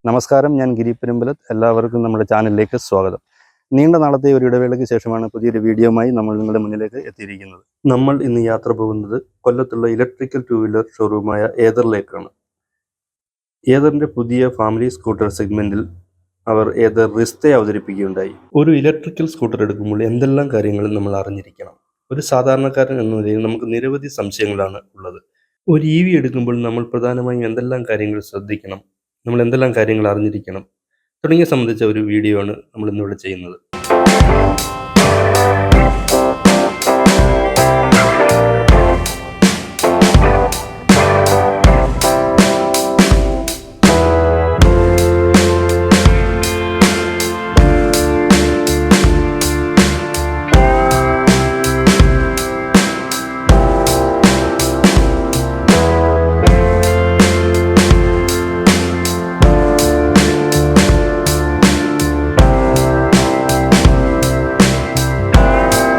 നമസ്കാരം, ഞാൻ ഗിരി പെരുമ്പലത്ത്. എല്ലാവർക്കും നമ്മുടെ ചാനലിലേക്ക് സ്വാഗതം. നീണ്ട നാളത്തെ ഒരു ഇടവേളയ്ക്ക് ശേഷമാണ് പുതിയൊരു വീഡിയോയുമായി നമ്മൾ നിങ്ങളുടെ മുന്നിലേക്ക് എത്തിയിരിക്കുന്നത്. നമ്മൾ ഇന്ന് യാത്ര പോകുന്നത് കൊല്ലത്തുള്ള ഇലക്ട്രിക്കൽ ടൂ വീലർ ഷോറൂമായ ഏതറിലേക്കാണ്. ഏതറിൻ്റെ പുതിയ ഫാമിലി സ്കൂട്ടർ സെഗ്മെൻറ്റിൽ അവർ ഏതർ റിസ്ത അവതരിപ്പിക്കുകയുണ്ടായി. ഒരു ഇലക്ട്രിക്കൽ സ്കൂട്ടർ എടുക്കുമ്പോൾ എന്തെല്ലാം കാര്യങ്ങൾ നമ്മൾ അറിഞ്ഞിരിക്കണം? ഒരു സാധാരണക്കാരൻ എന്ന നിലയിൽ നമുക്ക് നിരവധി സംശയങ്ങളാണ് ഉള്ളത്. ഒരു EV എടുക്കുമ്പോൾ നമ്മൾ പ്രധാനമായും എന്തെല്ലാം കാര്യങ്ങൾ ശ്രദ്ധിക്കണം, നമ്മൾ എന്തെല്ലാം കാര്യങ്ങൾ അറിഞ്ഞിരിക്കണം തുടങ്ങിയ സംബന്ധിച്ച ഒരു വീഡിയോ ആണ് നമ്മൾ ഇന്നിവിടെ ചെയ്യുന്നത്.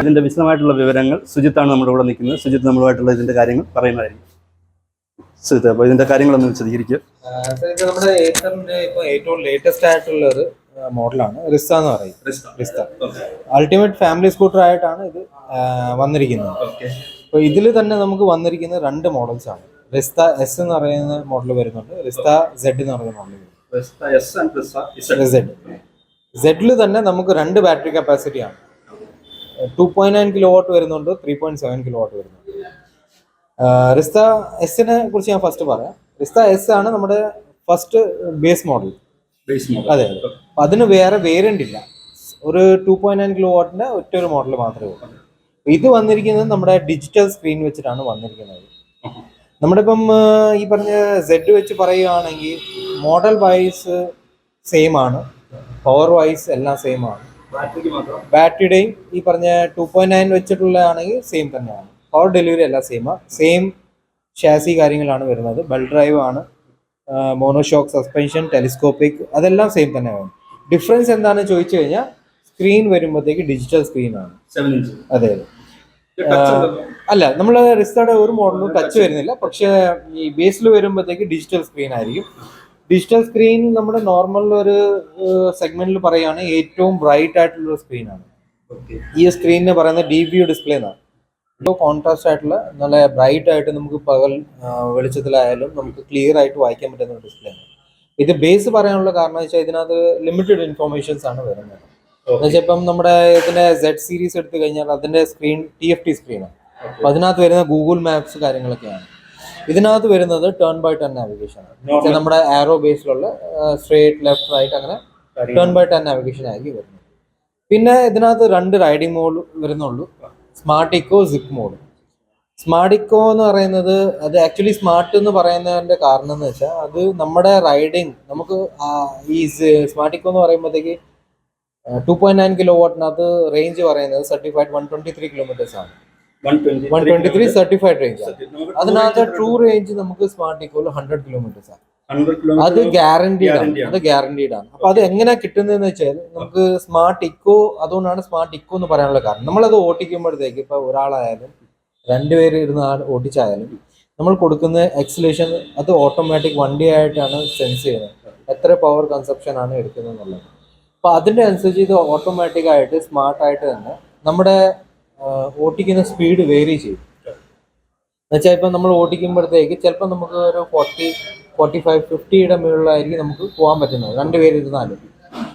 ഇതിൻ്റെ വിശദമായിട്ടുള്ള വിവരങ്ങൾ സുജിത്താണ് നമ്മുടെ കൂടെ നിൽക്കുന്നത്. സുജിത്ത് നമ്മളുമായിട്ടുള്ള ഇതിൻ്റെ കാര്യങ്ങൾ പറയുന്നതായിരിക്കും. സുജിത്ത്, അപ്പോൾ ഇതിൻ്റെ കാര്യങ്ങളൊന്ന് വിശദീകരിക്കുക. ഇത് നമ്മുടെ ഏത്തറിന്റെ ഇപ്പോൾ ഏറ്റവും ലേറ്റസ്റ്റ് ആയിട്ടുള്ള ഒരു മോഡലാണ് റിസ്ത എന്ന് പറയും. റിസ്ത അൾട്ടിമേറ്റ് ഫാമിലി സ്കൂട്ടർ ആയിട്ടാണ് ഇത് വന്നിരിക്കുന്നത്. അപ്പോൾ ഇതിൽ തന്നെ നമുക്ക് വന്നിരിക്കുന്ന രണ്ട് മോഡൽസ് ആണ്. റിസ്ത എസ് എന്ന് പറയുന്ന മോഡൽ വരുന്നുണ്ട്, റിസ്ത സെഡ് എന്ന് പറയുന്ന മോഡൽ വരുന്നുണ്ട്. സെഡിൽ തന്നെ നമുക്ക് രണ്ട് ബാറ്ററി കപ്പാസിറ്റി ആണ്. 2.9 കിലോവാട്ട് വരുന്നുണ്ട്, 3.7 കിലോവാട്ട് വരുന്നുണ്ട്. റിസ്ത എസിനെ കുറിച്ച് ഞാൻ ഫസ്റ്റ് പറയാം. റിസ്ത എസ് ആണ് നമ്മുടെ ഫസ്റ്റ് ബേസ് മോഡൽ. അതെ, അതിന് വേറെ വേരിയന്റ് ഇല്ല. ഒരു 2.9 കിലോവാട്ടിന്റെ ഒറ്റൊരു മോഡൽ മാത്രമേ ഉള്ളൂ. ഇത് വന്നിരിക്കുന്നത് നമ്മുടെ ഡിജിറ്റൽ സ്ക്രീൻ വെച്ചിട്ടാണ് വന്നിരിക്കുന്നത്. നമ്മുടെ ഇപ്പം ഈ പറഞ്ഞ സെഡ് വെച്ച് പറയുകയാണെങ്കിൽ മോഡൽ വൈസ് സെയിം ആണ്, പവർ വൈസ് എല്ലാം സെയിം ആണ്. ബാറ്ററിയുടെയും ഈ പറഞ്ഞ 2.9 വെച്ചിട്ടുള്ളതാണെങ്കിൽ സെയിം തന്നെയാണ്. പവർ ഡെലിവറി എല്ലാം സെയിം ഷാസി കാര്യങ്ങളാണ് വരുന്നത്. ബെൽറ്റ് ഡ്രൈവ് ആണ്, മോണോഷോക്ക് സസ്പെൻഷൻ, ടെലിസ്കോപ്പിക്, അതെല്ലാം സെയിം തന്നെയാണ്. ഡിഫറൻസ് എന്താണെന്ന് ചോദിച്ചു കഴിഞ്ഞാൽ സ്ക്രീൻ വരുമ്പോഴത്തേക്ക് ഡിജിറ്റൽ സ്ക്രീനാണ്. അതെ, അല്ല നമ്മൾ റിസ്തയുടെ ഒരു മോഡലും ടച്ച് വരുന്നില്ല, പക്ഷേ ഈ ബേസിൽ വരുമ്പോഴത്തേക്ക് ഡിജിറ്റൽ സ്ക്രീൻ ആയിരിക്കും. ഡിജിറ്റൽ സ്ക്രീൻ നമ്മുടെ നോർമൽ ഒരു സെഗ്മെന്റിൽ പറയുകയാണ് ഏറ്റവും ബ്രൈറ്റ് ആയിട്ടുള്ള സ്ക്രീനാണ്. ഈ സ്ക്രീനിന് പറയുന്നത് DPU ഡിസ്പ്ലേ എന്നാണ്. കോൺട്രാസ്റ്റ് ആയിട്ടുള്ള നല്ല ബ്രൈറ്റ് ആയിട്ട് നമുക്ക് പകൽ വെളിച്ചത്തിലായാലും നമുക്ക് ക്ലിയർ ആയിട്ട് വായിക്കാൻ പറ്റുന്ന ഡിസ്പ്ലേ ആണ്. ഇത് ബേസ് പറയാനുള്ള കാരണം വെച്ചാൽ ഇതിനകത്ത് ലിമിറ്റഡ് ഇൻഫോർമേഷൻസ് ആണ് വരുന്നത്. എന്നുവെച്ചാൽ ഇപ്പം നമ്മുടെ ഇതിന്റെ Z സീരീസ് എടുത്തു കഴിഞ്ഞാൽ അതിന്റെ സ്ക്രീൻ TFT സ്ക്രീനാണ്. അപ്പൊ അതിനകത്ത് വരുന്ന ഗൂഗിൾ മാപ്സ് കാര്യങ്ങളൊക്കെയാണ്. ഇതിനകത്ത് വരുന്നത് ടേൺ ബൈ ടേൺ നാവിഗേഷൻ ആണ്. നമ്മുടെ ആരോ ബേസിലുള്ള സ്ട്രേറ്റ്, ലെഫ്റ്റ്, റൈറ്റ് അങ്ങനെ ടേൺ ബൈ ടേൺ നാവിഗേഷൻ ആയിരിക്കും വരുന്നത്. പിന്നെ ഇതിനകത്ത് രണ്ട് റൈഡിംഗ് മോഡ് വരുന്നുള്ളൂ, smart eco, zip mode. Smart eco എന്ന് പറയുന്നത് അത് ആക്ച്വലി സ്മാർട്ട് എന്ന് പറയുന്നതിന്റെ കാരണം എന്ന് വെച്ചാൽ അത് നമ്മുടെ റൈഡിങ് നമുക്ക് ഈ സ്മാർട്ട് ഇക്കോ എന്ന് പറയുമ്പോഴത്തേക്ക് 2.9 കിലോവാട്ടിനകത്ത് റേഞ്ച് പറയുന്നത് സർട്ടിഫൈഡ് 123 കിലോമീറ്റേഴ്സ് ആണ്. 123 സർട്ടിഫൈഡ് റേഞ്ച് ആണ്. അതിനകത്ത് ട്രൂ റേഞ്ച് നമുക്ക് സ്മാർട്ട് ഇക്കോയിൽ 100 കിലോമീറ്റേഴ്സ് ആണ്. അത് ഗ്യാരണ്ടീഡ് ആണ്. അപ്പൊ അത് എങ്ങനെ കിട്ടുന്നതെന്ന് വെച്ചാൽ നമുക്ക് സ്മാർട്ട് ഇക്കോ, അതുകൊണ്ടാണ് സ്മാർട്ട് ഇക്കോ എന്ന് പറയാനുള്ള കാരണം. നമ്മളത് ഓട്ടിക്കുമ്പോഴത്തേക്ക് ഇപ്പൊ ഒരാളായാലും രണ്ടുപേര് ഇരുന്ന് ഓട്ടിച്ചായാലും നമ്മൾ കൊടുക്കുന്ന എക്സലേഷൻ അത് ഓട്ടോമാറ്റിക് വണ്ടിയായിട്ടാണ് സെൻസ് ചെയ്യുന്നത്, എത്ര പവർ കൺസപ്ഷൻ ആണ് എടുക്കുന്നത് എന്നുള്ളത്. അപ്പൊ അതിന്റെ അനുസരിച്ച് ഇത് ഓട്ടോമാറ്റിക് ആയിട്ട് സ്മാർട്ടായിട്ട് തന്നെ നമ്മുടെ ഓട്ടിക്കുന്ന സ്പീഡ് വേരി ചെയ്യും. എന്നുവെച്ചാൽ ഇപ്പം നമ്മൾ ഓടിക്കുമ്പോഴത്തേക്ക് ചിലപ്പോൾ നമുക്ക് ഒരു 40, 45, 50യുടെ മുകളിലായിരിക്കും നമുക്ക് പോകാൻ പറ്റുന്നത് രണ്ടുപേര് ഇരുന്നാലും.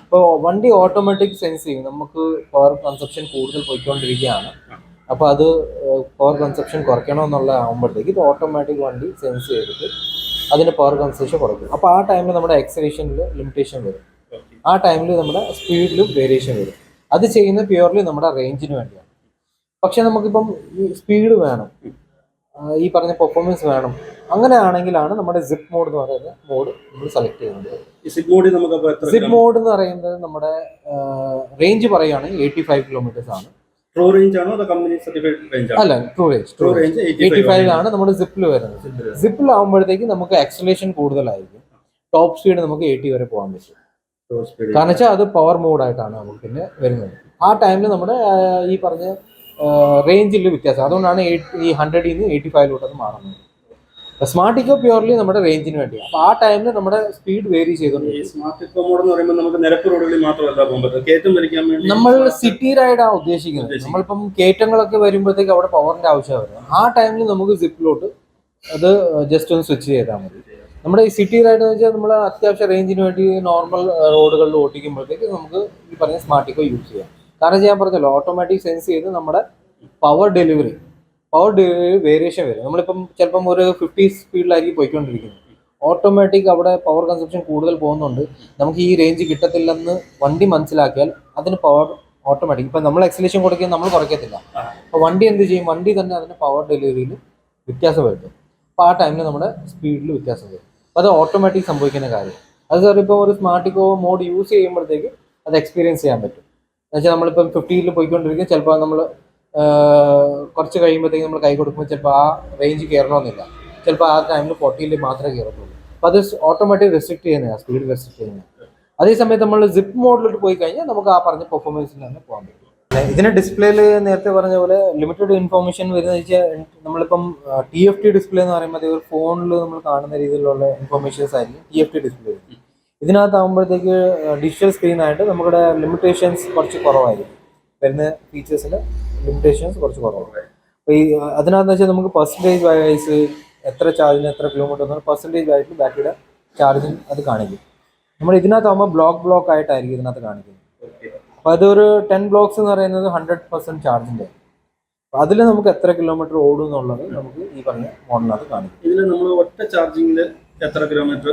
ഇപ്പോൾ വണ്ടി ഓട്ടോമാറ്റിക് സെൻസ് ചെയ്യും നമുക്ക് പവർ കൺസപ്ഷൻ കൂടുതൽ പോയിക്കൊണ്ടിരിക്കുകയാണ്, അപ്പോൾ അത് പവർ കൺസപ്ഷൻ കുറയ്ക്കണമെന്നുള്ള ആകുമ്പോഴത്തേക്ക് ഇത് ഓട്ടോമാറ്റിക് വണ്ടി സെൻസ് ചെയ്തിട്ട് അതിൻ്റെ പവർ കൺസപ്ഷൻ കുറയ്ക്കും. അപ്പോൾ ആ ടൈമിൽ നമ്മുടെ എക്സലേഷനിൽ ലിമിറ്റേഷൻ വരും, ആ ടൈമിൽ നമ്മുടെ സ്പീഡിലും വേരിയേഷൻ വരും. അത് ചെയ്യുന്നത് പ്യുവർലി നമ്മുടെ റേഞ്ചിന് വേണ്ടിയാണ്. പക്ഷെ നമുക്കിപ്പം ഈ സ്പീഡ് വേണം, ഈ പറഞ്ഞ പെർഫോമൻസ് വേണം, അങ്ങനെയാണെങ്കിലാണ് നമ്മുടെ സിപ്പ് മോഡ് എന്ന് പറയുന്ന മോഡ് നമ്മൾ സെലക്ട് ചെയ്യുന്നത്. സിപ്പ് മോഡ് എന്ന് പറയുന്നത് നമ്മുടെ റേഞ്ച് പറയുകയാണെങ്കിൽ 85 കിലോമീറ്റേഴ്സ് ആണ്. അല്ല, ട്രൂ റേഞ്ച് 85 ആണ് നമ്മുടെ സിപ്പിൽ വരുന്നത്. സിപ്പിലാവുമ്പോഴത്തേക്ക് നമുക്ക് എക്സലേഷൻ കൂടുതലായിരിക്കും, ടോപ്പ് സ്പീഡ് നമുക്ക് 80 വരെ പോകാൻ പറ്റും. കാരണം വെച്ചാൽ അത് പവർ മോഡായിട്ടാണ് നമുക്ക് പിന്നെ വരുന്നത്. ആ ടൈമിൽ നമ്മുടെ ഈ പറഞ്ഞ റേഞ്ചിൽ വ്യത്യാസം, അതുകൊണ്ടാണ് ഈ 100-ൽ നിന്ന് 85-ലോട്ട് അത് മാറുന്നത്. സ്മാർട്ട് ഇക്കോ പ്യൂർലി നമ്മുടെ റേഞ്ചിന് വേണ്ടിയാണ്. അപ്പോൾ ആ ടൈമിൽ നമ്മുടെ സ്പീഡ് വേരി ചെയ്തുകൊണ്ടിരിക്കും. സ്മാർട്ട് ഇക്കോ മോഡ് എന്ന് പറയുമ്പോൾ നമുക്ക് നിരപ്പ് റോഡുകളിൽ മാത്രമല്ല പോകാൻ പറ്റും, കയറ്റം വലിക്കാൻ വേണ്ടി നമ്മൾ സിറ്റി റൈഡാണ് ഉദ്ദേശിക്കുന്നത്. നമ്മളിപ്പം കയറ്റങ്ങളൊക്കെ വരുമ്പോഴത്തേക്ക് അവിടെ പവറിന്റെ ആവശ്യം വരുന്നത്. ആ ടൈമിൽ നമുക്ക് സിപ്പിലോട്ട് അത് ജസ്റ്റ് ഒന്ന് സ്വിച്ച് ചെയ്താൽ മതി. നമ്മുടെ ഈ സിറ്റി റൈഡ് എന്ന് വെച്ചാൽ നമ്മൾ അത്യാവശ്യം റേഞ്ചിന് വേണ്ടി നോർമൽ റോഡുകളിൽ ഓടിക്കുമ്പോഴത്തേക്ക് നമുക്ക് ഈ പറഞ്ഞ സ്മാർട്ട് ഇക്കോ യൂസ് ചെയ്യാം. കാരണം ഞാൻ പറഞ്ഞല്ലോ, ഓട്ടോമാറ്റിക് സെൻസ് ചെയ്ത് നമ്മുടെ പവർ ഡെലിവറി വേരിയേഷൻ വരും. നമ്മളിപ്പം ചിലപ്പം ഒരു 50 സ്പീഡിലായിരിക്കും പോയിക്കൊണ്ടിരിക്കുന്നത്, ഓട്ടോമാറ്റിക് അവിടെ പവർ കൺസപ്ഷൻ കൂടുതൽ പോകുന്നുണ്ട്, നമുക്ക് ഈ റേഞ്ച് കിട്ടത്തില്ലെന്ന് വണ്ടി മനസ്സിലാക്കിയാൽ അതിന് പവർ ഓട്ടോമാറ്റിക്, ഇപ്പം നമ്മൾ എക്സലേഷൻ കൊടുക്കുന്നത് നമ്മൾ കുറയ്ക്കത്തില്ല. അപ്പോൾ വണ്ടി എന്ത് ചെയ്യും, വണ്ടി തന്നെ അതിന് പവർ ഡെലിവറിയിൽ വ്യത്യാസം വരുത്തും. അപ്പോൾ ആ ടൈമിൽ നമ്മുടെ സ്പീഡിൽ വ്യത്യാസം വരും. അപ്പോൾ അത് ഓട്ടോമാറ്റിക് സംഭവിക്കുന്ന കാര്യം. അത് സാർ ഇപ്പോൾ ഒരു സ്മാർട്ട് ഇക്കോ മോഡ് യൂസ് ചെയ്യുമ്പോഴത്തേക്ക് അത് എക്സ്പീരിയൻസ് ചെയ്യാൻ പറ്റും. എന്നുവെച്ചാൽ നമ്മളിപ്പം 50-ൽ പോയിക്കൊണ്ടിരിക്കും, ചിലപ്പോൾ നമ്മൾ കുറച്ച് കഴിയുമ്പോഴത്തേക്ക് നമ്മൾ കൈ കൊടുക്കുമ്പോൾ ചിലപ്പോൾ ആ റേഞ്ച് കയറണമെന്നില്ല, ചിലപ്പോൾ ആ ടൈമിൽ 40-ൽ മാത്രമേ കയറത്തുള്ളൂ. അപ്പോൾ അത് ഓട്ടോമാറ്റിക് റെസ്ട്രിക്ട് ചെയ്യുന്നതാണ്, സ്പീഡ് റെസ്ട്രിക്ട് ചെയ്യുന്നത്. അതേസമയത്ത് നമ്മൾ സിപ്പ് മോഡിലോട്ട് പോയി കഴിഞ്ഞാൽ നമുക്ക് ആ പറഞ്ഞ പെർഫോമൻസിൽ തന്നെ പോകാൻ പറ്റും. ഇതിന് ഡിസ്പ്ലേയിൽ നേരത്തെ പറഞ്ഞ പോലെ ലിമിറ്റഡ് ഇൻഫോർമേഷൻ വരുന്നത് വെച്ചാൽ നമ്മളിപ്പം TFT ഡിസ്പ്ലേ എന്ന് പറയുമ്പോൾ ഒരു ഫോണിൽ നമ്മൾ കാണുന്ന രീതിയിലുള്ള ഇൻഫോർമേഷൻസ് ആയിരിക്കും TFT ഡിസ്പ്ലേ. ഇതിനകത്താകുമ്പോഴത്തേക്ക് ഡിജിറ്റൽ സ്ക്രീനായിട്ട് നമ്മുടെ ലിമിറ്റേഷൻസ് കുറച്ച് കുറവായിരിക്കും, വരുന്ന ഫീച്ചേഴ്സിന് ലിമിറ്റേഷൻസ് കുറച്ച് കുറവാണ്. അപ്പോൾ ഈ അതിനകത്ത് വെച്ചാൽ നമുക്ക് പെർസെൻറ്റേജ് വൈസ് എത്ര ചാർജിന് എത്ര കിലോമീറ്റർ എന്നുള്ള പെർസെൻറ്റേജ് ആയിട്ട് ബാറ്ററിയുടെ ചാർജിന് അത് കാണിക്കും. നമ്മൾ ഇതിനകത്താകുമ്പോൾ ബ്ലോക്ക് ആയിട്ടായിരിക്കും ഇതിനകത്ത് കാണിക്കുന്നത്. അപ്പോൾ അതൊരു 10 ബ്ലോക്സ് എന്ന് പറയുന്നത് 100% ചാർജിൻ്റെ. അപ്പോൾ അതിൽ നമുക്ക് എത്ര കിലോമീറ്റർ ഓടും എന്നുള്ളത് നമുക്ക് ഈ പറഞ്ഞ മോഡലിനകത്ത് കാണിക്കും. ഇതിൽ നമ്മൾ ഒറ്റ ചാർജിങ്ങിൽ എത്ര കിലോമീറ്റർ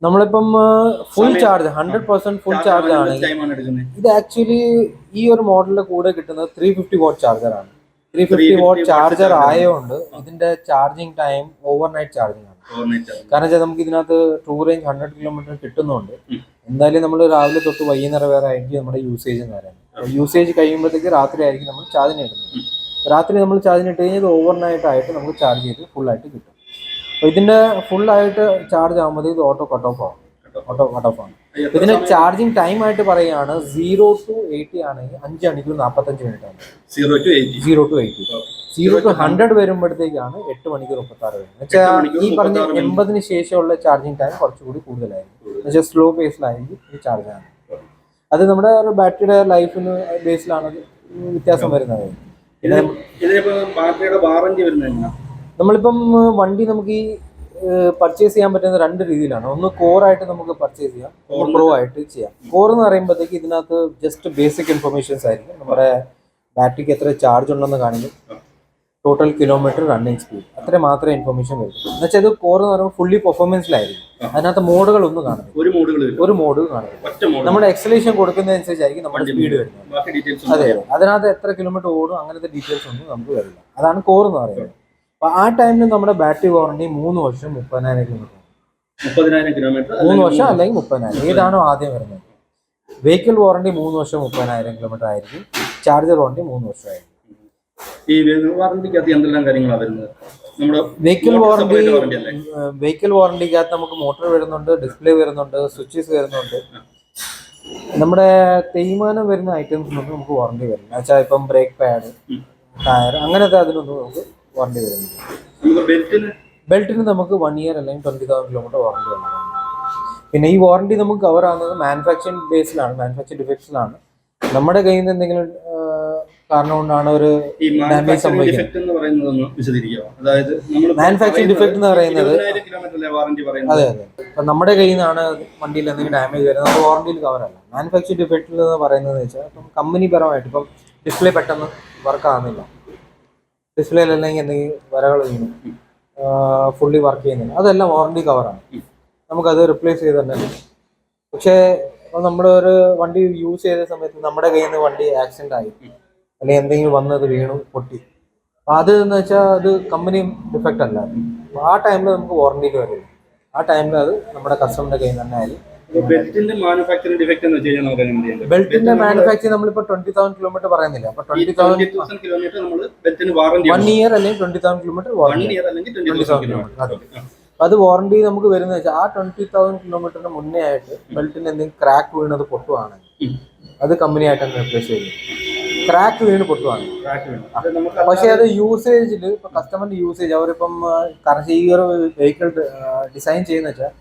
നമ്മളിപ്പം ഫുൾ ചാർജ് 100% ഫുൾ ചാർജ് ആണ് ഇത്. ആക്ച്വലി ഈ ഒരു മോഡലിന്റെ കൂടെ കിട്ടുന്നത് 350 വാട്ട് ചാർജറാണ്. 350 വാട്ട് ചാർജർ ആയതുകൊണ്ട് ഇതിന്റെ ചാർജിങ് ടൈം ഓവർനൈറ്റ് ചാർജിങ് ആണ്. കാരണം വെച്ചാൽ നമുക്ക് ഇതിനകത്ത് ട്രൂ റേഞ്ച് 100 കിലോമീറ്റർ കിട്ടുന്നുണ്ട്. എന്തായാലും നമ്മൾ രാവിലെ തൊട്ട് വൈകുന്നേരം വരെ ആയിരിക്കും നമ്മുടെ യൂസേജ് എന്ന് പറയുന്നത്. യൂസേജ് കഴിയുമ്പോഴത്തേക്ക് രാത്രി ആയിരിക്കും നമ്മൾ ചാർജിന് ഇടുന്നത്. രാത്രി നമ്മൾ ചാർജിന് ഇട്ട് കഴിഞ്ഞാൽ ഓവർനൈറ്റ് ആയിട്ട് നമുക്ക് ചാർജ് ചെയ്ത് ഫുള്ളായിട്ട് കിട്ടും. അപ്പോൾ ഇതിന്റെ ഫുള്ളായിട്ട് ചാർജ് ആകുമ്പോഴത്തേക്ക് ഇത് ഓട്ടോ കട്ട് ഓഫ് ആണ്. ഇതിന് ചാർജിങ് ടൈം ആയിട്ട് പറയുകയാണ് 0 to 80 ആണെങ്കിൽ 5 മണിക്കൂർ 45 മിനിറ്റ് ആണ്. 0 to 80. 0 to 100 വരുമ്പോഴത്തേക്കാണ് 8 മണിക്കൂർ 36 മിനിറ്റ്. എന്നുവെച്ചാൽ ഈ പറഞ്ഞ 80-ന് ശേഷമുള്ള ചാർജിങ് ടൈം കുറച്ചുകൂടി കൂടുതലായിരിക്കും. എന്നുവെച്ചാൽ സ്ലോ പേസിലായിരിക്കും ഈ ചാർജ് ആണ്. അത് നമ്മുടെ ബാറ്ററിയുടെ ലൈഫിന് ബേസിലാണ് വ്യത്യാസം വരുന്നത്. നമ്മളിപ്പം വണ്ടി നമുക്ക് ഈ പർച്ചേസ് ചെയ്യാൻ പറ്റുന്ന 2 രീതിയിലാണ്. ഒന്ന് കോറായിട്ട് നമുക്ക് പർച്ചേസ് ചെയ്യാം, പ്രോ ആയിട്ട് ചെയ്യാം. കോർ എന്ന് പറയുമ്പോഴത്തേക്ക് ഇതിനകത്ത് ജസ്റ്റ് ബേസിക് ഇൻഫർമേഷൻസ് ആയിരിക്കും. നമ്മുടെ ബാറ്ററിക്ക് എത്ര ചാർജ് ഉണ്ടെന്ന് കാണിക്കും, ടോട്ടൽ കിലോമീറ്റർ, റണ്ണിങ് സ്പീഡ്, അത്ര മാത്രമേ ഇൻഫർമേഷൻ വരും. എന്നുവെച്ചാൽ ഇത് കോർ എന്ന് പറയുമ്പോൾ ഫുള്ളി പെർഫോമൻസിലായിരിക്കും. അതിനകത്ത് മോഡുകളൊന്നും കാണുന്നില്ല, ഒരു മോഡ് കാണില്ല. നമ്മുടെ എക്സലേഷൻ കൊടുക്കുന്നതനുസരിച്ചായിരിക്കും നമ്മുടെ സ്പീഡ് വരുന്നത്. അതെ, അതിനകത്ത് എത്ര കിലോമീറ്റർ ഓടും അങ്ങനത്തെ ഡീറ്റെയിൽസ് ഒന്നും നമുക്ക് വരില്ല. അതാണ് കോർ എന്ന് പറയുന്നത്. അപ്പോൾ ആ ടൈമിൽ നമ്മുടെ ബാറ്ററി വാറണ്ടി 3 വർഷം 30,000 കിലോമീറ്റർ. 3 വർഷം അല്ലെങ്കിൽ 30,000, ഏതാണോ ആദ്യം വരുന്നത്. വെഹിക്കിൾ വാറണ്ടി 3 വർഷം 30,000 കിലോമീറ്റർ ആയിരിക്കും. Charger warranty 3 വർഷമായിരിക്കും. ഈ വാറണ്ടിക്കകത്ത് എന്തെല്ലാം കാര്യങ്ങളാണ് വരുന്നത്? വെഹിക്കിൾ വാറണ്ടിക്കകത്ത് നമുക്ക് മോട്ടോർ വരുന്നുണ്ട്, ഡിസ്പ്ലേ വരുന്നുണ്ട്, സ്വിച്ചസ് വരുന്നുണ്ട്. നമ്മുടെ തേയ്മാനം വരുന്ന ഐറ്റംസ് ഒന്നും നമുക്ക് വാറണ്ടി വരില്ല. എന്നുവെച്ചാൽ ഇപ്പം ബ്രേക്ക് പാഡ്, ടയർ, അങ്ങനത്തെ അതിനൊന്നും നമുക്ക് വാറണ്ടി വരുന്നില്ല. ബെൽറ്റിന് നമുക്ക് 1 ഇയർ അല്ലെങ്കിൽ 20,000 കിലോമീറ്റർ വാറണ്ടി വരുന്നതാണ്. പിന്നെ ഈ വാറണ്ടി നമുക്ക് കവർ ആകുന്നത് മാനുഫാക്ചറിംഗ് ബേസിലാണ്, മാനുഫാക്ചർ ഡിഫക്ട്സിലാണ്. നമ്മുടെ കയ്യിൽ നിന്ന് എന്തെങ്കിലും കാരണം കൊണ്ടാണ് ഒരു ഡാമേജ് സംഭവിക്കുന്നത്. മാനുഫാക്ചറിംഗ് ഡിഫക്ട് എന്ന് പറയുന്നത് അതെ, അപ്പൊ നമ്മുടെ കയ്യിൽ നിന്നാണ് വണ്ടിയിൽ എന്തെങ്കിലും ഡാമേജ് വരുന്നത്, നമുക്ക് വാറണ്ടിയിൽ കവർ അല്ല. മാനുഫാക്ചറിംഗ് ഡിഫക്ട് എന്ന് പറയുന്നത് വെച്ചാൽ ഇപ്പം കമ്പനി പരമായിട്ട് ഇപ്പം ഡിസ്പ്ലേ പെട്ടെന്ന് വർക്ക് ആകുന്നില്ല, ഡിസ്പ്ലേയിൽ അല്ലെങ്കിൽ എന്തെങ്കിലും വരകൾ വീണു, ഫുള്ളി വർക്ക് ചെയ്യുന്നില്ല, അതെല്ലാം വാറണ്ടി കവറാണ്. നമുക്കത് റിപ്ലേസ് ചെയ്ത് തന്നെ. പക്ഷേ നമ്മുടെ ഒരു വണ്ടി യൂസ് ചെയ്ത സമയത്ത് നമ്മുടെ കയ്യിൽ നിന്ന് വണ്ടി ആക്സിഡന്റ് ആയി അല്ലെങ്കിൽ എന്തെങ്കിലും വന്നത് വീണു പൊട്ടി, അപ്പോൾ അത് എന്ന് വെച്ചാൽ അത് കമ്പനി ഡിഫക്റ്റ് അല്ല. അപ്പോൾ ആ ടൈമിൽ നമുക്ക് വാറണ്ടിയിൽ വരില്ല. ആ ടൈമിൽ അത് നമ്മുടെ കസ്റ്റമറിന്റെ കയ്യിൽ തന്നെ ആയിരിക്കും. ബെൽറ്റിന്റെ മാനുഫാക്ചറിംഗ് ഡിഫക്റ്റ് എന്ന് വെച്ച് കഴിഞ്ഞാൽ ബെൽറ്റിന്റെ മാനുഫാക്ചറിംഗ് നമ്മളിപ്പോൾ 20,000 കിലോമീറ്റർ പറയുന്നില്ല. അപ്പോൾ 20,000 കിലോമീറ്റർ നമ്മൾ ബെൽറ്റിന് വാറണ്ടി 1 ഇയർ അല്ലെങ്കിൽ 20,000 കിലോമീറ്റർ വാറണ്ടി. 20,000 കിലോമീറ്റർ അതെ. അത് വാറണ്ടി നമുക്ക് വരുന്നത് വെച്ചാൽ ആ 20,000 കിലോമീറ്ററിന് മുന്നേ ആയിട്ട് ബെൽറ്റിന് എന്തെങ്കിലും ക്രാക്ക് വീണത് പൊട്ടുവാണെങ്കിൽ അത് കമ്പനിയായിട്ടാണ് റീപ്ലേസ് ചെയ്യുന്നത്. ക്രാക്ക് വീണ് പൊട്ടുവാണ്. നമുക്ക് പക്ഷേ അത് യൂസേജിൽ ഇപ്പൊ കസ്റ്റമറിന്റെ യൂസേജ് അവരിപ്പം കറക്റ്റ് ഈ ഒരു വെഹിക്കിൾ ഡിസൈൻ ചെയ്യുന്ന വെച്ചാൽ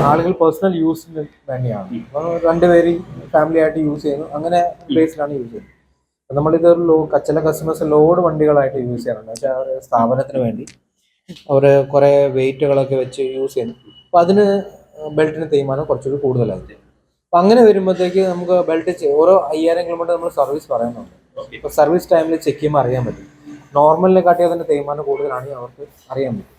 ആളുകൾ പേഴ്സണൽ യൂസിന് വേണ്ടിയാണ്. അപ്പം രണ്ടുപേര് ഫാമിലി ആയിട്ട് യൂസ് ചെയ്യുന്നു, അങ്ങനെ ബേസിലാണ് യൂസ് ചെയ്യുന്നത്. അപ്പം നമ്മളിത് ചില കസ്റ്റമേഴ്സ് ലോഡ് വണ്ടികളായിട്ട് യൂസ് ചെയ്യാറുണ്ട്. പക്ഷേ അവർ സ്ഥാപനത്തിന് വേണ്ടി അവർ കുറേ വെയിറ്റുകളൊക്കെ വെച്ച് യൂസ് ചെയ്യുന്നു. അപ്പം അതിന് ബെൽറ്റിന് തേയ്മാനം കുറച്ചുകൂടി കൂടുതലായിരിക്കും. അപ്പം അങ്ങനെ വരുമ്പോഴത്തേക്ക് നമുക്ക് ബെൽറ്റ് ഓരോ 5000 കിലോമീറ്റർ നമ്മൾ സർവീസ് പറയുന്നുണ്ട്. ഇപ്പോൾ സർവീസ് ടൈമിൽ ചെക്ക് ചെയ്യുമ്പോൾ അറിയാൻ പറ്റും. നോർമലിനെ കാട്ടി അതിൻ്റെ തേയ്മാനം കൂടുതലാണെങ്കിൽ അവർക്ക് അറിയാൻ പറ്റും.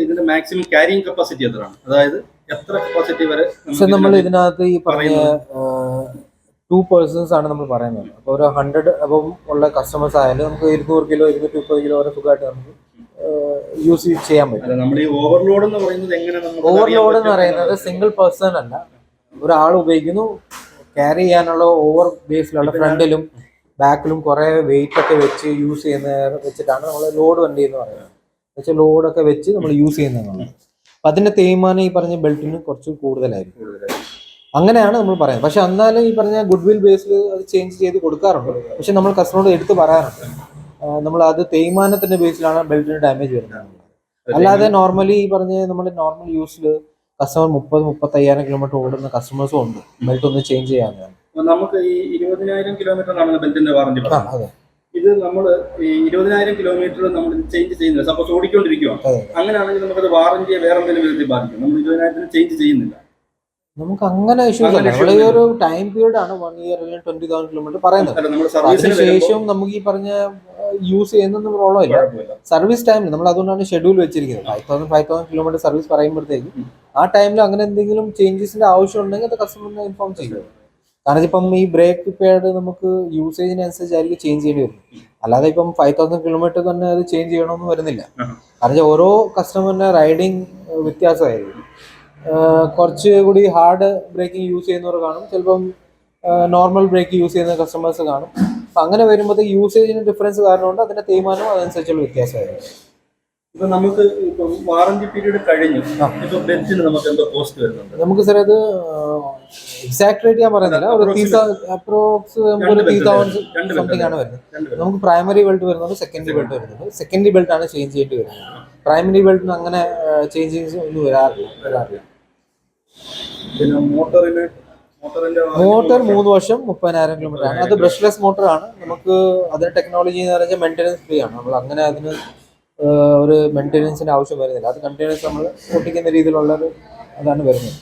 ഇതിന്റെ മാക്സിമം ക്യാരിങ് കപ്പാസിറ്റി എത്രയാണ്? അതായത് എത്ര കപ്പാസിറ്റി വരെ? പക്ഷെ നമ്മൾ ഇതിനകത്ത് ഈ പറഞ്ഞ 2 persons ആണ് നമ്മൾ പറയുന്നത്. അപ്പോൾ ഒരു 100 അപ്പം ഉള്ള കസ്റ്റമേഴ്സ് ആയാലും നമുക്ക് 200 കിലോ 230 കിലോ വരെ സുഖമായിട്ട് നമുക്ക് യൂസ് ചെയ്യാൻ പറ്റും. നമ്മൾ ഈ ഓവർലോഡ് എന്ന് പറയുന്നത് എങ്ങനെ? ഓവർലോഡ് എന്ന് പറയുന്നത് സിംഗിൾ പേഴ്സൺ അല്ല, ഒരാൾ ഉപയോഗിക്കുന്നു. ക്യാരി ചെയ്യാനുള്ള ഓവർ ബേസിലുള്ള ഫ്രണ്ടിലും ബാക്കിലും കുറെ വെയിറ്റ് ഒക്കെ വെച്ച് യൂസ് ചെയ്യുന്ന വെച്ചിട്ടാണ് നമ്മൾ ലോഡ് വണ്ടി എന്ന് പറയുന്നത്. വെച്ചാൽ ലോഡൊക്കെ വെച്ച് നമ്മൾ യൂസ് ചെയ്യുന്നതാണ്. അപ്പം അതിന്റെ തേയ്മാനം ഈ പറഞ്ഞ ബെൽറ്റിന് കുറച്ച് കൂടുതലായിരിക്കും. അങ്ങനെയാണ് നമ്മൾ പറയുന്നത്. പക്ഷെ എന്നാലും ഈ പറഞ്ഞ ഗുഡ് വിൽ ബേസിൽ അത് ചേഞ്ച് ചെയ്ത് കൊടുക്കാറുണ്ട്. പക്ഷെ നമ്മൾ കസ്റ്റമറോട് എടുത്ത് പറയാറുണ്ട്, നമ്മൾ അത് തേയ്മാനത്തിന്റെ ബേസിലാണ് ബെൽറ്റിന് ഡാമേജ് വരുന്നത്. അല്ലാതെ നോർമലി ഈ പറഞ്ഞ നമ്മുടെ നോർമൽ യൂസിൽ കസ്റ്റമർ 30-35,000 കിലോമീറ്റർ ഓടുന്ന കസ്റ്റമേഴ്സും ഉണ്ട് ബെൽറ്റ് ഒന്ന് ചേഞ്ച് ചെയ്യാനാണ്. നമുക്ക് ഈ 20,000 കിലോമീറ്റർ ആണ് ബെൽറ്റിന്റെ വാറന്റി. അതെ, ഇത് നമ്മൾ ഈ 20,000 കിലോമീറ്റർ നമ്മൾ ചേഞ്ച് ചെയ്യുന്നില്ല, സപ്പോസ് ഓടിക്കൊണ്ടിരിക്കുകയാണ്, അങ്ങനെയാണെങ്കിൽ നമുക്കത് വാറന്റിയെ വേറെ എന്തെങ്കിലും വിധത്തിൽ ബാധിക്കും? നമ്മൾ 20,000 ചേഞ്ച് ചെയ്യുന്നില്ല, നമുക്ക് അങ്ങനെ ഇഷ്യൂസ് അല്ല. നമ്മൾ ഈ ഒരു ടൈം പീരീഡ് ആണ് 1 year അല്ലെങ്കിൽ 20,000 കിലോമീറ്റർ പറയുന്നത്. അതിനുശേഷം നമുക്ക് ഈ പറഞ്ഞ യൂസ് ചെയ്യുന്നൊന്നും പ്രോബ്ലം ഇല്ല. സർവീസ് ടൈമിൽ നമ്മൾ അതുകൊണ്ടാണ് ഷെഡ്യൂൾ വെച്ചിരിക്കുന്നത്. 5,000 കിലോമീറ്റർ സർവീസ് പറയുമ്പോഴത്തേക്ക് ആ ടൈമിൽ അങ്ങനെ എന്തെങ്കിലും ചേഞ്ചസിന്റെ ആവശ്യം ഉണ്ടെങ്കിൽ അത് കസ്റ്റമറിനെ ഇൻഫോം ചെയ്യും. കാരണം ഇപ്പം ഈ ബ്രേക്ക് പാഡ് നമുക്ക് യൂസേജിനനുസരിച്ചായിരിക്കും ചേഞ്ച് ചെയ്യേണ്ടി വരും. അല്ലാതെ ഇപ്പം 5,000 കിലോമീറ്റർ തന്നെ അത് ചേഞ്ച് ചെയ്യണമെന്ന് വരുന്നില്ല. കാരണം ഓരോ കസ്റ്റമറിന്റെ റൈഡിങ് വ്യത്യാസമായിരിക്കും. കുറച്ച് കൂടി ഹാർഡ് ബ്രേക്കിംഗ് യൂസ് ചെയ്യുന്നവർ കാണും, ചിലപ്പം നോർമൽ ബ്രേക്ക് യൂസ് ചെയ്യുന്ന കസ്റ്റമേഴ്സ് കാണും. അപ്പം അങ്ങനെ വരുമ്പോഴത്തേക്ക് യൂസേജിന് ഡിഫറൻസ് കാരണമുണ്ട് അതിന്റെ തേയ്മാനവും അതനുസരിച്ചുള്ള വ്യത്യാസമായിരിക്കും. ഇപ്പൊ നമുക്ക് വാറന്റി പീരീഡ് കഴിഞ്ഞു, ഇപ്പൊ ബെൽറ്റിന് നമുക്ക് എന്തോ കോസ്റ്റ് വരുന്നുണ്ട്? നമുക്ക് സാർ അത് എക്സാക്ട് റേറ്റ് ഞാൻ പറയുന്നില്ല, ഒരു അപ്രോക്സ് ഒരു 3,000 സംതിങ് ആണ് വരുന്നത്. നമുക്ക് പ്രൈമറി ബെൽറ്റ് വരുന്നുണ്ട്, സെക്കൻഡറി ബെൽറ്റ് വരുന്നുണ്ട്. സെക്കൻഡറി ബെൽറ്റ് ആണ് ചേഞ്ച് ചെയ്യേണ്ടി വരുന്നത്. പ്രൈമറി ബെൽറ്റിന് അങ്ങനെ ചേഞ്ചിങ്സ് ഒന്നും വരാറില്ല. പിന്നെ മോട്ടർ 3 വർഷം 30,000 കിലോമീറ്റർ ആണ്. അത് ബ്രഷ്ലെസ് മോട്ടർ ആണ്. നമുക്ക് അതിന്റെ ടെക്നോളജി എന്ന് പറഞ്ഞാൽ മെയിൻ്റെനൻസ് ഫ്രീ ആണ്. നമ്മൾ അങ്ങനെ അതിന് ഒരു മെയിൻ്റെനൻസിന്റെ ആവശ്യം വരുന്നില്ല. അത് കണ്ടിന്യൂസ് നമ്മൾ ഓട്ടിക്കുന്ന രീതിയിലുള്ളൊരു അതാണ് വരുന്നത്.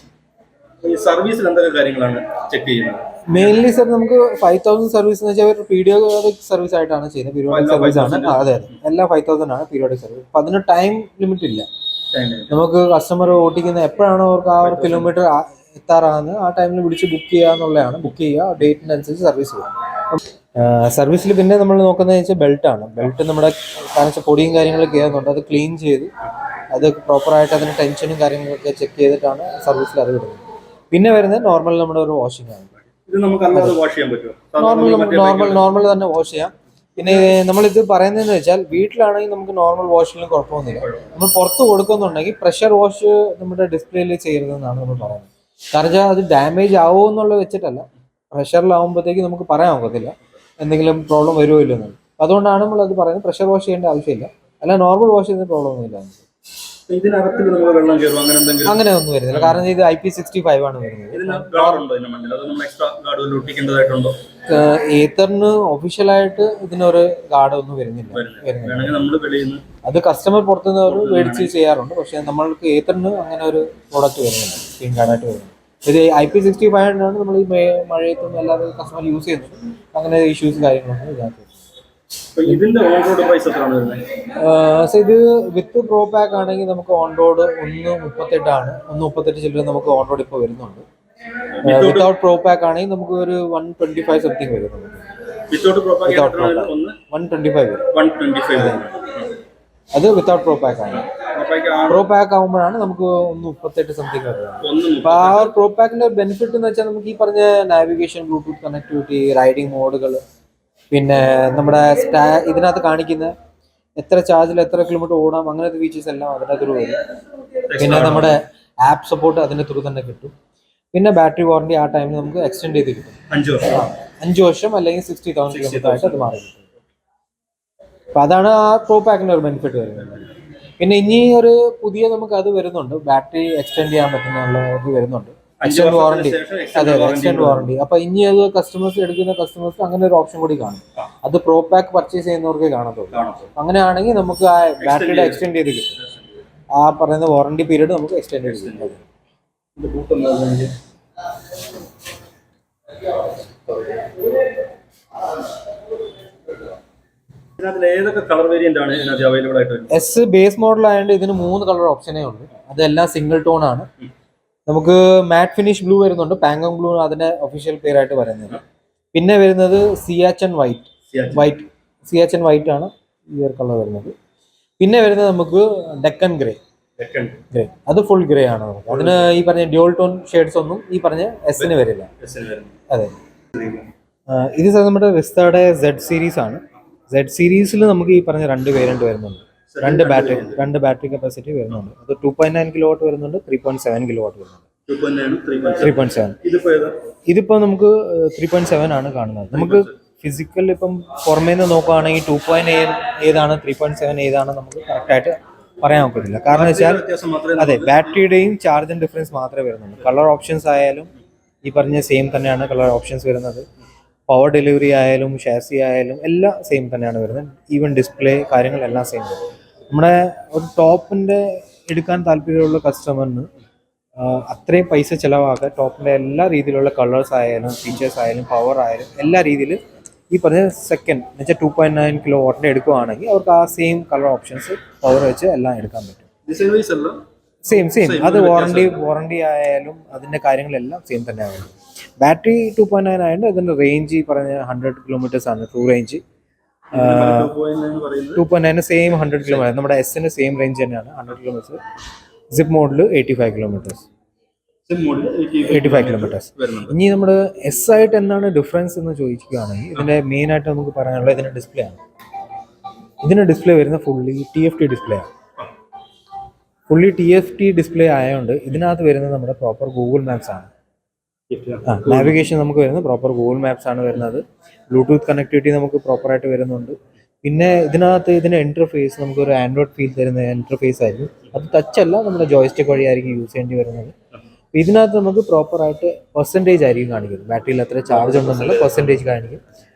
ഈ സർവീസിൽ എന്തൊക്കെ കാര്യങ്ങളാണ് ചെക്ക് ചെയ്യുന്നത്? മെയിൻലി സർ നമുക്ക് 5,000 സർവീസ് എന്ന് വെച്ചാൽ പീരിയോഡിക് സർവീസ് ആയിട്ടാണ് ചെയ്യുന്നത്. പീരിയോഡിക് സർവീസ് ആണ്. അതെ, എല്ലാം 5,000 ആണ് പീരിയോഡിക് സർവീസ്. അപ്പം അതിന് ടൈം ലിമിറ്റ് ഇല്ല. നമുക്ക് കസ്റ്റമർ ഓട്ടിക്കുന്ന എപ്പോഴാണോ അവർക്ക് ആ ഒരു കിലോമീറ്റർ എത്താറാകുന്നത് ആ ടൈമിൽ വിളിച്ച് ബുക്ക് ചെയ്യുക എന്നുള്ളതാണ്. ബുക്ക് ചെയ്യുക, ഡേറ്റിനനുസരിച്ച് സർവീസ് ചെയ്യാം. സർവീസിൽ പിന്നെ നമ്മൾ നോക്കുന്നത് വെച്ചാൽ ബെൽറ്റാണ്. ബെൽറ്റ് നമ്മുടെ കാരണം പൊടിയും കാര്യങ്ങളൊക്കെ കയറുന്നുണ്ട്, അത് ക്ലീൻ ചെയ്ത് അത് പ്രോപ്പറായിട്ട് അതിന് ടെൻഷനും കാര്യങ്ങളൊക്കെ ചെക്ക് ചെയ്തിട്ടാണ് സർവീസിൽ അത് വിടുന്നത്. പിന്നെ വരുന്നത് നോർമൽ നമ്മുടെ ഒരു വാഷിംഗ് ആണ്. ഇത് നമുക്ക് അല്ലാതെ വാഷ് ചെയ്യാൻ പറ്റുമോ? നോർമൽ തന്നെ വാഷ് ചെയ്യാം. പിന്നെ നമ്മളിത് പറയുന്നതെന്ന് വെച്ചാൽ വീട്ടിലാണെങ്കിൽ നമുക്ക് നോർമൽ വാഷിലും കുഴപ്പമൊന്നുമില്ല. നമ്മൾ പുറത്ത് കൊടുക്കുന്നുണ്ടെങ്കിൽ പ്രഷർ വാഷ് നമ്മുടെ ഡിസ്പ്ലേയിൽ ചെയ്യരുതെന്നാണ് നമ്മൾ പറയുന്നത്. കാരണം അത് ഡാമേജ് ആവുമോ എന്നുള്ളത് വെച്ചിട്ടല്ല, പ്രഷറിലാവുമ്പോഴത്തേക്ക് നമുക്ക് പറയാൻ ഒക്കത്തില്ല എന്തെങ്കിലും പ്രോബ്ലം വരുമോ ഇല്ലോ എന്നുള്ളത്. അതുകൊണ്ടാണ് നമ്മളത് പറയുന്നത്. പ്രഷർ വാഷ് ചെയ്യേണ്ട ആവശ്യമില്ല, അല്ല നോർമൽ വാഷ് ചെയ്യുന്ന പ്രോബ്ലം ഒന്നുമില്ല. അങ്ങനെ ഒന്നും വരുന്നില്ല, കാരണം ഇത് IP65 ആണ് വരുന്നത്. ഏത്തറിന് ഒഫീഷ്യലായിട്ട് ഇതിനൊരു ഗാർഡ് ഒന്നും വരുന്നില്ല. അത് കസ്റ്റമർ പുറത്തുനിന്ന് അവർ മേടിച്ച് ചെയ്യാറുണ്ട്. പക്ഷെ നമ്മൾക്ക് ഏത്തറിന് അങ്ങനെ ഒരു പ്രോഡക്റ്റ് വരുന്നില്ല, സ്ക്രീൻ ഗാർഡായിട്ട് വരുന്നത്. ഇത് IP65 ആണ് നമ്മൾ ഈ മഴയത്തൊന്നും അല്ലാതെ കസ്റ്റമർ യൂസ് ചെയ്യുന്നത്. അങ്ങനെ ഇഷ്യൂസ് കാര്യങ്ങളൊന്നും ഇല്ലാത്തത്. ഇതിന്റെ ഓൺ റോഡ് പ്രൈസ് എത്രയാണ് വരുന്നത്? ഇത് വിത്ത് പ്രോ പാക്ക് ആണെങ്കിൽ നമുക്ക് ഓൺ റോഡ് 138 ആണ്. 138 ചില്ലറ നമുക്ക് ഓൺ റോഡ് ഇപ്പോൾ വരുന്നുണ്ട്. വിത്തൗട്ട് പ്രോ പാക്ക് ആണെങ്കിൽ നമുക്ക് ഒരു 125 സംതിങ് വരും. വിത്തൗട്ട് പ്രോ പാക്ക് 125 വരും. അത് വിത്തൗട്ട് പ്രോ പാക്ക് ആണ്. പ്രോ പാക്ക് ആകുമ്പോഴാണ് നമുക്ക് 138 സംതിങ് വരുന്നത്. അപ്പൊ ആ പ്രോ പാക്കിന്റെ ബെനിഫിറ്റ് എന്ന് വെച്ചാൽ നമുക്ക് ഈ പറഞ്ഞ നാവിഗേഷൻ, ബ്ലൂടൂത്ത് കണക്ടിവിറ്റി, റൈഡിങ് മോഡുകൾ, പിന്നെ നമ്മുടെ ഇതിനകത്ത് കാണിക്കുന്ന എത്ര ചാർജിൽ എത്ര കിലോമീറ്റർ ഓടാം, അങ്ങനത്തെ ഫീച്ചേഴ്സ് എല്ലാം അതിൻ്റെ ത്രൂ വരും. പിന്നെ നമ്മുടെ ആപ്പ് സപ്പോർട്ട് അതിൻ്റെ ത്രൂ തന്നെ കിട്ടും. പിന്നെ ബാറ്ററി വാറണ്ടി ആ ടൈമിൽ നമുക്ക് എക്സ്റ്റെൻഡ് ചെയ്ത് കിട്ടും. 5 വർഷം അല്ലെങ്കിൽ 60,000 കിലോമീറ്റർ ആയിട്ട് അത് മാറി കിട്ടും. അപ്പൊ അതാണ് ആ പ്രോ പാക്കിന്റെ ഒരു ബെനിഫിറ്റ് വരുന്നത്. പിന്നെ ഇനി ഒരു പുതിയ നമുക്ക് അത് വരുന്നുണ്ട്, ബാറ്ററി എക്സ്റ്റെൻഡ് ചെയ്യാൻ പറ്റുന്ന ഇത് വരുന്നുണ്ട്, എക്സ്റ്റെൻഡ് വാറണ്ടി. അതെ, എക്സ്റ്റെൻഡ് വാറണ്ടി. അപ്പൊ ഇനി അത് കസ്റ്റമേഴ്സ് എടുക്കുന്ന കസ്റ്റമേഴ്സ് അങ്ങനെ ഒരു ഓപ്ഷൻ കൂടി കാണും. അത് പ്രോ പാക്ക് പർച്ചേസ് ചെയ്യുന്നവർക്കേ കാണത്തുള്ളൂ. അങ്ങനെയാണെങ്കിൽ നമുക്ക് ആ ബാറ്ററിയുടെ എക്സ്റ്റെൻഡ് ചെയ്ത് കിട്ടും. ആ പറയുന്ന വാറണ്ടി പീരീഡ് നമുക്ക് എക്സ്റ്റെൻഡ് ചെയ്ത് കിട്ടും. ഏതൊക്കെ കളർ വേരിയന്റ് ആണ് അവൈലബിൾ ആയിട്ട്? എസ് ബേസ് മോഡൽ ആയതുകൊണ്ട് ഇതിന് 3 കളർ ഓപ്ഷനേ ഉള്ളൂ. അതെല്ലാം സിംഗിൾ ടോൺ ആണ്. നമുക്ക് മാറ്റ് ഫിനിഷ് ബ്ലൂ വരുന്നുണ്ട്, പാങ്കോങ് ബ്ലൂ അതിന്റെ ഒഫീഷ്യൽ പേരായിട്ട് പറയുന്നത്. പിന്നെ വരുന്നത് സിയാച്ചൻ വൈറ്റ് ആണ് ഈ ഒരു കളർ വരുന്നത്. പിന്നെ വരുന്നത് നമുക്ക് ഡെക്കൻ ഗ്രേ. അത് ഫുൾ ഗ്രേ ആണ് നമുക്ക്. അതിന് ഈ പറഞ്ഞ ഡ്യുവൽ ടോൺ ഷെയ്ഡ്സ് ഒന്നും ഈ പറഞ്ഞ എസിന് വരില്ല. അതെ, ഇത് നമ്മുടെ റിസ്തയുടെ Z സീരീസ് ആണ്. Z സീരീസിൽ നമുക്ക് ഈ പറഞ്ഞ 2 വേരിയന്റ് വരുന്നുണ്ട്. രണ്ട് ബാറ്ററി കപ്പാസിറ്റി വരുന്നുണ്ട്. അത് 2.9 കിലോ വാട്ട് വരുന്നുണ്ട്, 3.7 കിലോ വാട്ട് വരുന്നുണ്ട്. 3.7 ഇതിപ്പോ നമുക്ക് 3.7 ആണ് കാണുന്നത്. നമുക്ക് ഫിസിക്കൽ ഇപ്പം പുറമേ നിന്ന് നോക്കുകയാണെങ്കിൽ 2.8 ഏതാണ് 3.7 ഏതാണ് നമുക്ക് കറക്റ്റ് ആയിട്ട് പറയാൻ ഒക്കത്തില്ല. കാരണം വെച്ചാൽ അതെ, ബാറ്ററിയുടെയും ചാർജിങ് ഡിഫറൻസ് മാത്രമേ വരുന്നുള്ളൂ. കളർ ഓപ്ഷൻസ് ആയാലും ഈ പറഞ്ഞ സെയിം തന്നെയാണ് കളർ ഓപ്ഷൻസ് വരുന്നത്. പവർ ഡെലിവറി ആയാലും ഷാസി ആയാലും എല്ലാം സെയിം തന്നെയാണ് വരുന്നത്. ഈവൻ ഡിസ്പ്ലേ കാര്യങ്ങളെല്ലാം സെയിം. നമ്മുടെ ഒരു ടോപ്പിൻ്റെ എടുക്കാൻ താല്പര്യമുള്ള കസ്റ്റമറിന് അത്രയും പൈസ ചിലവാക്കുക ടോപ്പിൻ്റെ എല്ലാ രീതിയിലുള്ള കളേഴ്സ് ആയാലും ഫീച്ചേഴ്സ് ആയാലും പവർ ആയാലും എല്ലാ രീതിയിലും ഈ പറഞ്ഞ സെക്കൻഡ് എന്ന് വെച്ചാൽ 2.9 കിലോ വാട്ടിൻ്റെ എടുക്കുകയാണെങ്കിൽ അവർക്ക് ആ സെയിം കളർ ഓപ്ഷൻസ് പവർ വെച്ച് എല്ലാം എടുക്കാൻ പറ്റും. സെയിം അത് വാറണ്ടി ആയാലും അതിൻ്റെ കാര്യങ്ങളെല്ലാം സെയിം തന്നെയാണ്. ബാറ്ററി 2.9 ആയതുകൊണ്ട് അതിൻ്റെ റേഞ്ച് പറഞ്ഞ 100 കിലോമീറ്റേഴ്സ് ആണ് ട്രൂ റേഞ്ച്. 2.9 same 100 kilometre. നമ്മുടെ എസിന് സെയിം റേഞ്ച് തന്നെയാണ് 100 കിലോമീറ്റർ. സിപ്പ് മോഡിൽ 85 കിലോമീറ്റേഴ്സ്. ഇനി നമ്മൾ എസ് ആയിട്ട് എന്താണ് ഡിഫറൻസ് എന്ന് ചോദിക്കുകയാണെങ്കിൽ ഇതിന്റെ മെയിൻ ആയിട്ട് നമുക്ക് പറയാനുള്ളത് ഇതിന്റെ ഡിസ്പ്ലേ ആണ്. ഇതിന്റെ ഡിസ്പ്ലേ വരുന്ന ഫുള്ളി TFT ഡിസ്പ്ലേ ആണ്. ഫുള്ളി TFT ഡിസ്പ്ലേ ആയതുകൊണ്ട് ഇതിനകത്ത് വരുന്നത് നമ്മുടെ പ്രോപ്പർ ഗൂഗിൾ മാപ്സ് ആണ്. നാവിഗേഷൻ നമുക്ക് വരുന്നത് പ്രോപ്പർ ഗൂഗിൾ മാപ്സ് ആണ് വരുന്നത്. ബ്ലൂടൂത്ത് കണക്ടിവിറ്റി നമുക്ക് പ്രോപ്പറായിട്ട് വരുന്നുണ്ട്. പിന്നെ ഇതിനകത്ത് ഇതിന്റെ ഇന്റർഫേസ് നമുക്ക് ഒരു ആൻഡ്രോയിഡ് ഫീൽ തരുന്ന ഇന്റർഫേസ് ആയിരിക്കും. അത് ടച്ച് അല്ല, നമ്മുടെ ജോയ്സ്റ്റിക് വഴിയായിരിക്കും യൂസ് ചെയ്യേണ്ടി വരുന്നത്. ഇതിനകത്ത് നമുക്ക് പ്രോപ്പറായിട്ട് പെർസെൻറ്റേജ് ആയിരിക്കും കാണിക്കുന്നത്. ബാറ്ററിയിൽ എത്ര ചാർജ് ഉണ്ടെന്നുള്ള പെർസെൻറ്റേജ് കാണിക്കും.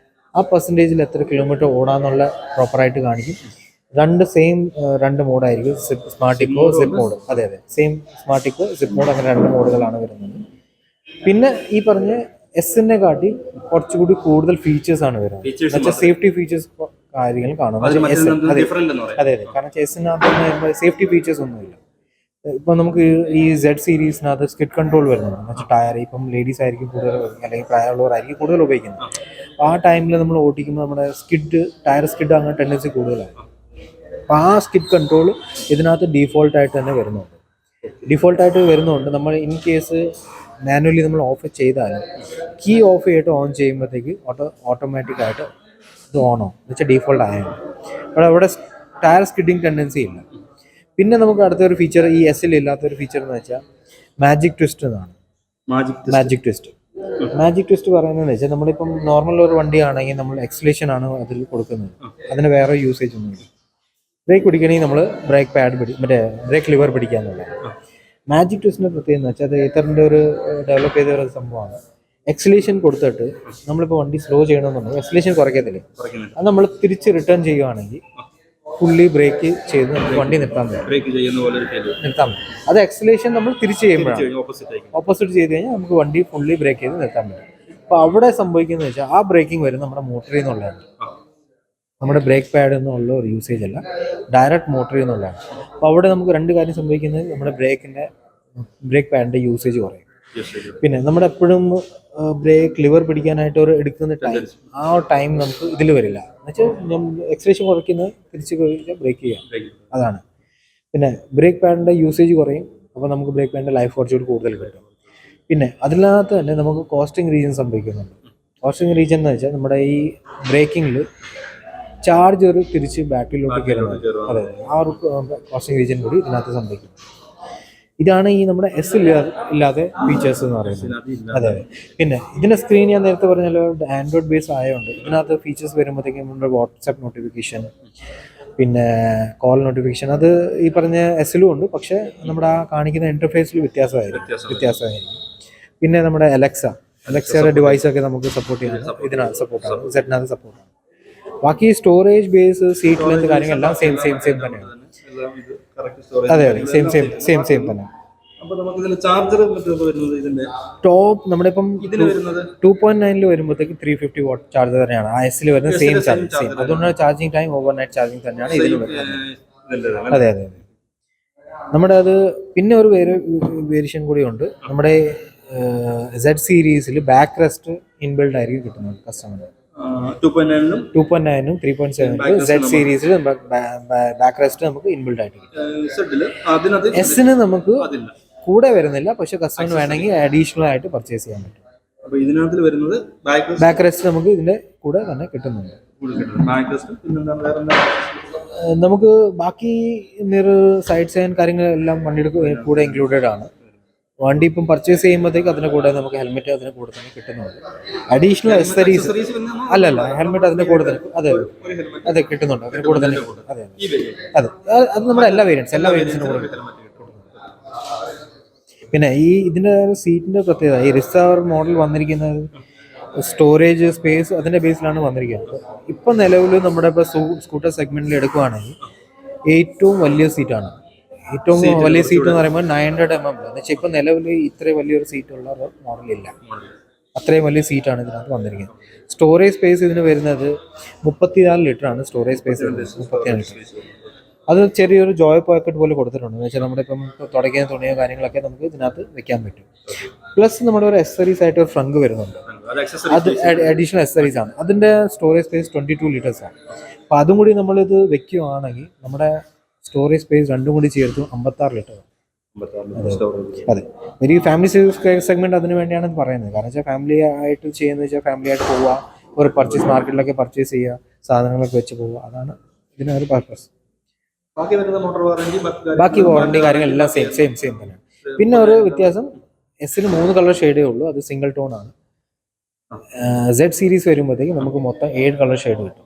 ആ പെർസെൻറ്റേജിൽ എത്ര കിലോമീറ്റർ ഓടാന്നുള്ള പ്രോപ്പറായിട്ട് കാണിക്കും. രണ്ട് മോഡായിരിക്കും, സ്മാർട്ട് ഇക്കോ, സിപ്പ് മോഡ്. അതെ same smart eco, zip mode, അങ്ങനെ 2 മോഡുകളാണ് വരുന്നത്. പിന്നെ ഈ പറഞ്ഞ എസിനെ കാട്ടി കുറച്ചുകൂടി കൂടുതൽ ഫീച്ചേഴ്സ് ആണ് വരുന്നത്. എന്നുവെച്ചാൽ സേഫ്റ്റി ഫീച്ചേഴ്സ് കാര്യങ്ങൾ കാണും. അതെ, കാരണം എസിനകത്ത് സേഫ്റ്റി ഫീച്ചേഴ്സ് ഒന്നുമില്ല. ഇപ്പം നമുക്ക് ഈ Z സീരീസിനകത്ത് സ്കിഡ് കൺട്രോൾ വരുന്നുണ്ട്. എന്നുവെച്ചാൽ ടയർ ഇപ്പം ലേഡീസ് ആയിരിക്കും കൂടുതൽ, അല്ലെങ്കിൽ പ്രായമുള്ളവരായിരിക്കും കൂടുതൽ ഉപയോഗിക്കുന്നത്. അപ്പോൾ ആ ടൈമിൽ നമ്മൾ ഓടിക്കുമ്പോൾ നമ്മുടെ ടയർ സ്കിഡ് അങ്ങനെ ടെൻഡൻസി കൂടുതലാണ്. അപ്പോൾ ആ സ്കിഡ് കൺട്രോൾ ഇതിനകത്ത് ഡീഫോൾട്ടായിട്ട് തന്നെ വരുന്നുണ്ട്. നമ്മൾ ഇൻ കേസ് മാനുവലി നമ്മൾ ഓഫ് ചെയ്താലും കീ ഓഫ് ചെയ്തിട്ട് ഓൺ ചെയ്യുമ്പോഴത്തേക്ക് ഓട്ടോമാറ്റിക്കായിട്ട് ഇത് ഓണോ എന്ന് വെച്ചാൽ ഡീഫോൾട്ട് ആയാണ്. അപ്പോൾ അവിടെ ടയർ സ്കിഡിങ് ടെൻഡൻസി ഇല്ല. പിന്നെ നമുക്ക് അടുത്തൊരു ഫീച്ചർ ഈ എസിൽ ഇല്ലാത്തൊരു ഫീച്ചർ എന്ന് വെച്ചാൽ മാജിക് ട്വിസ്റ്റ് എന്നാണ്. മാജിക് ട്വിസ്റ്റ് പറയുന്നതെന്ന് വെച്ചാൽ നമ്മളിപ്പം നോർമൽ ഒരു വണ്ടിയാണെങ്കിൽ നമ്മൾ എക്സലേഷൻ ആണ് അതിൽ കൊടുക്കുന്നത്. അതിന് വേറെ യൂസേജ് ഒന്നുമില്ല. ബ്രേക്ക് പിടിക്കണമെങ്കിൽ നമ്മൾ ബ്രേക്ക് പാഡ് ബ്രേക്ക് ലിവർ പിടിക്കാന്നുള്ളത്. മാജിക് ട്വിസ്റ്റിന്റെ പ്രത്യേകത എന്ന് വെച്ചാൽ അത് ഏത്തറിൻ്റെ ഒരു ഡെവലപ്പ് ചെയ്ത ഒരു സംഭവമാണ്. എക്സലേഷൻ കൊടുത്തിട്ട് നമ്മളിപ്പോൾ വണ്ടി സ്ലോ ചെയ്യണമെന്നുണ്ടെങ്കിൽ എക്സലേഷൻ കുറയ്ക്കത്തില്ലേ, അത് നമ്മൾ തിരിച്ച് റിട്ടേൺ ചെയ്യുകയാണെങ്കിൽ ഫുള്ളി ബ്രേക്ക് ചെയ്ത് നമുക്ക് വണ്ടി നിർത്താൻ പറ്റും. അത് എക്സലേഷൻ നമ്മൾ തിരിച്ച് ചെയ്യുമ്പോഴാണ്, ഓപ്പോസിറ്റ് ചെയ്ത് കഴിഞ്ഞാൽ നമുക്ക് വണ്ടി ഫുള്ളി ബ്രേക്ക് ചെയ്ത് നിർത്താൻ പറ്റും. അപ്പോൾ അവിടെ സംഭവിക്കുന്നത് വെച്ചാൽ ആ ബ്രേക്കിംഗ് വരുന്നത് നമ്മുടെ മോട്ടറിൽ നിന്നുള്ളതാണ്. നമ്മുടെ ബ്രേക്ക് പാഡ് എന്നുള്ള ഒരു യൂസേജ് അല്ല, ഡയറക്റ്റ് മോട്ടറിൽ നിന്നുള്ളതാണ്. അപ്പോൾ അവിടെ നമുക്ക് 2 കാര്യം സംഭവിക്കുന്നത്, നമ്മുടെ ബ്രേക്ക് പാഡിൻ്റെ യൂസേജ് കുറയും. പിന്നെ നമ്മുടെ എപ്പോഴും ബ്രേക്ക് ലിവർ പിടിക്കാനായിട്ട് എടുക്കുന്ന ടൈം, ആ ടൈം നമുക്ക് ഇതിൽ വരില്ല. എന്നുവെച്ചാൽ എക്സലേഷൻ കുറയ്ക്കുന്നത് തിരിച്ച് കഴിഞ്ഞാൽ ബ്രേക്ക് ചെയ്യാം, അതാണ്. പിന്നെ ബ്രേക്ക് പാഡിൻ്റെ യൂസേജ് കുറയും. അപ്പോൾ നമുക്ക് ബ്രേക്ക് പാഡിൻ്റെ ലൈഫ് കുറച്ചുകൂടി കൂടുതൽ കിട്ടും. പിന്നെ അതിനകത്ത് തന്നെ നമുക്ക് കോസ്റ്റിംഗ് റീജൻ സംഭവിക്കുന്നുണ്ട്. കോസ്റ്റിംഗ് റീജൻ എന്ന് വെച്ചാൽ നമ്മുടെ ഈ ബ്രേക്കിങ്ങിൽ ചാർജർ തിരിച്ച് ബാറ്ററിയിലോട്ട് കയറുന്നത്. അതെ, ആ ഒരു കോസ്റ്റിംഗ് റീജൻ കൂടി ഇതിനകത്ത് സംഭവിക്കും. ഇതാണ് ഈ നമ്മുടെ എസ് ഇല്ലാതെ ഫീച്ചേഴ്സ് എന്ന് പറയുന്നത്. അതെ അതെ. പിന്നെ ഇതിന്റെ സ്ക്രീൻ ഞാൻ നേരത്തെ പറഞ്ഞല്ലോ ആൻഡ്രോയിഡ് ബേസ് ആയതുകൊണ്ട് ഇതിനകത്ത് ഫീച്ചേഴ്സ് വരുമ്പോഴത്തേക്കും നമ്മുടെ വാട്സാപ്പ് നോട്ടിഫിക്കേഷൻ, പിന്നെ കോൾ നോട്ടിഫിക്കേഷൻ, അത് ഈ പറഞ്ഞ എസിലും ഉണ്ട്. പക്ഷെ നമ്മുടെ ആ കാണിക്കുന്ന ഇന്റർഫേസിൽ വ്യത്യാസമായിരിക്കും. പിന്നെ നമ്മുടെ അലക്സയുടെ ഡിവൈസ് ഒക്കെ നമുക്ക് സപ്പോർട്ട് ചെയ്യാൻ ഇതിനകത്ത് സപ്പോർട്ടാണ്, സെറ്റിനകത്ത് സപ്പോർട്ടാണ്. ബാക്കി സ്റ്റോറേജ് ബേസ്, സീറ്റ് ലെന്ത് കാര്യങ്ങളെല്ലാം സെയിം തന്നെയാണ്. അതെ അതെ, സെയിം തന്നെ. ടോപ്പ് നമ്മുടെ ഇപ്പം 2.9 വരുമ്പോഴത്തേക്ക് 350 വാട്ട് ചാർജർ തന്നെയാണ്. ആ എസിൽ വരുന്ന സെയിം. അതുകൊണ്ടാണ് ചാർജിങ് ടൈം ഓവർനൈറ്റ് ചാർജിങ് തന്നെയാണ് ഇതിൽ വരുന്നത്. അതെ അതെ. നമ്മുടെ അത് പിന്നെ ഒരു വേരിയേഷൻ കൂടി ഉണ്ട്. നമ്മുടെ Z സീരീസിൽ ബാക്ക് റെസ്റ്റ് ഇൻബിൽഡ് ആയിരിക്കും കിട്ടുന്നത് കസ്റ്റമറിന്. 2.9 3.7 Z സീരീസിൽ ബാക്ക് റെസ്റ്റ് നമുക്ക് ഇൻബിൽഡ് ആയിട്ട് കിട്ടും. എസിന് നമുക്ക് കൂടെ വരുന്നില്ല, പക്ഷെ കസ്റ്റമർ വേണമെങ്കിൽ അഡീഷണൽ ആയിട്ട് പർച്ചേസ് ചെയ്യാൻ പറ്റും. ബാക്ക് റെസ്റ്റ് നമുക്ക് ഇതിന്റെ കൂടെ തന്നെ കിട്ടുന്നുണ്ട്. നമുക്ക് ബാക്കി മിറർ, സൈഡ് സ്റ്റാൻഡ് കാര്യങ്ങളെല്ലാം വണ്ടിയുടെ കൂടെ ഇൻക്ലൂഡഡ് ആണ്. വണ്ടി ഇപ്പം പർച്ചേസ് ചെയ്യുമ്പോഴത്തേക്ക് അതിന്റെ കൂടെ നമുക്ക് ഹെൽമെറ്റ് അതിന്റെ കൂടെ തന്നെ കിട്ടുന്നുണ്ട്. അഡീഷണൽ എക്സസറീസ് അല്ലല്ല, ഹെൽമെറ്റ് അതിന്റെ കൂടെ തന്നെ അതെ കിട്ടുന്നുണ്ട്, അതിന്റെ കൂടെ തന്നെ. അതെ അതെ, അത് നമ്മുടെ എല്ലാ വേരിയൻസിന്റെ കൂടെ കിട്ടും. പിന്നെ ഇതിന്റെ സീറ്റിന്റെ പ്രത്യേകത, ഈ റിസർവർ മോഡൽ വന്നിരിക്കുന്നത് സ്റ്റോറേജ് സ്പേസ് അതിന്റെ ബേസിലാണ് വന്നിരിക്കുന്നത്. ഇപ്പൊ നിലവിൽ നമ്മുടെ ഇപ്പൊ സ്കൂട്ടർ സെഗ്മെന്റിൽ എടുക്കുകയാണെങ്കിൽ ഏറ്റവും വലിയ സീറ്റാണ്. ഏറ്റവും വലിയ സീറ്റ് എന്ന് പറയുമ്പോൾ 900 mm. എന്ന് വെച്ചാൽ ഇപ്പൊ നിലവിൽ ഇത്രയും വലിയൊരു സീറ്റുള്ള മോഡലില്ല. അത്രയും വലിയ സീറ്റാണ് ഇതിനകത്ത് വന്നിരിക്കുന്നത്. സ്റ്റോറേജ് സ്പേസ് ഇതിന് വരുന്നത് 34 ലിറ്റർ ആണ് സ്റ്റോറേജ് സ്പേസ്. 34 ലിറ്റർ. അത് ചെറിയൊരു ജോയ് പോക്കറ്റ് പോലെ കൊടുത്തിട്ടുണ്ട്. എന്ന് വെച്ചാൽ നമ്മുടെ ഇപ്പം തുടങ്ങിയ തുണിയോ കാര്യങ്ങളൊക്കെ നമുക്ക് ഇതിനകത്ത് വെക്കാൻ പറ്റും. പ്ലസ് നമ്മുടെ ഒരു എക്സസറീസ് ആയിട്ട് ഒരു ഫ്രങ്ക് വരുന്നുണ്ട്. അത് അഡീഷണൽ എക്സസറീസ് ആണ്. അതിന്റെ സ്റ്റോറേജ് സ്പേസ് 22 ലിറ്റേഴ്സ് ആണ്. അപ്പൊ അതും കൂടി നമ്മളിത് വെക്കുകയാണെങ്കിൽ നമ്മുടെ സ്റ്റോറേജ് സ്പേസ് രണ്ടും കൂടി ചേർത്ത് 56 ലിറ്റർ. അതെ, ഒരു ഫാമിലി സെഗ്മെന്റ് അതിന് വേണ്ടിയാണ് പറയുന്നത്. കാരണം വെച്ചാൽ ഫാമിലി ആയിട്ട് ചെയ്യുന്നത് വെച്ചാൽ ഫാമിലി ആയിട്ട് പോവുക, ഒരു പർച്ചേസ് മാർക്കറ്റിലൊക്കെ പർച്ചേസ് ചെയ്യുക, സാധനങ്ങളൊക്കെ വെച്ച് പോവുക, അതാണ് ഇതിനൊരു പർപ്പസ്. ബാക്കി വാറണ്ടി കാര്യങ്ങളെല്ലാം സെയിം തന്നെയാണ്. പിന്നെ ഒരു വ്യത്യാസം, എസിന് 3 കളർ ഷെയ്ഡേ ഉള്ളൂ, അത് സിംഗിൾ ടോൺ ആണ്. Z സീരീസ് വരുമ്പോഴത്തേക്ക് നമുക്ക് മൊത്തം 7 കളർ ഷെയ്ഡ് കിട്ടും.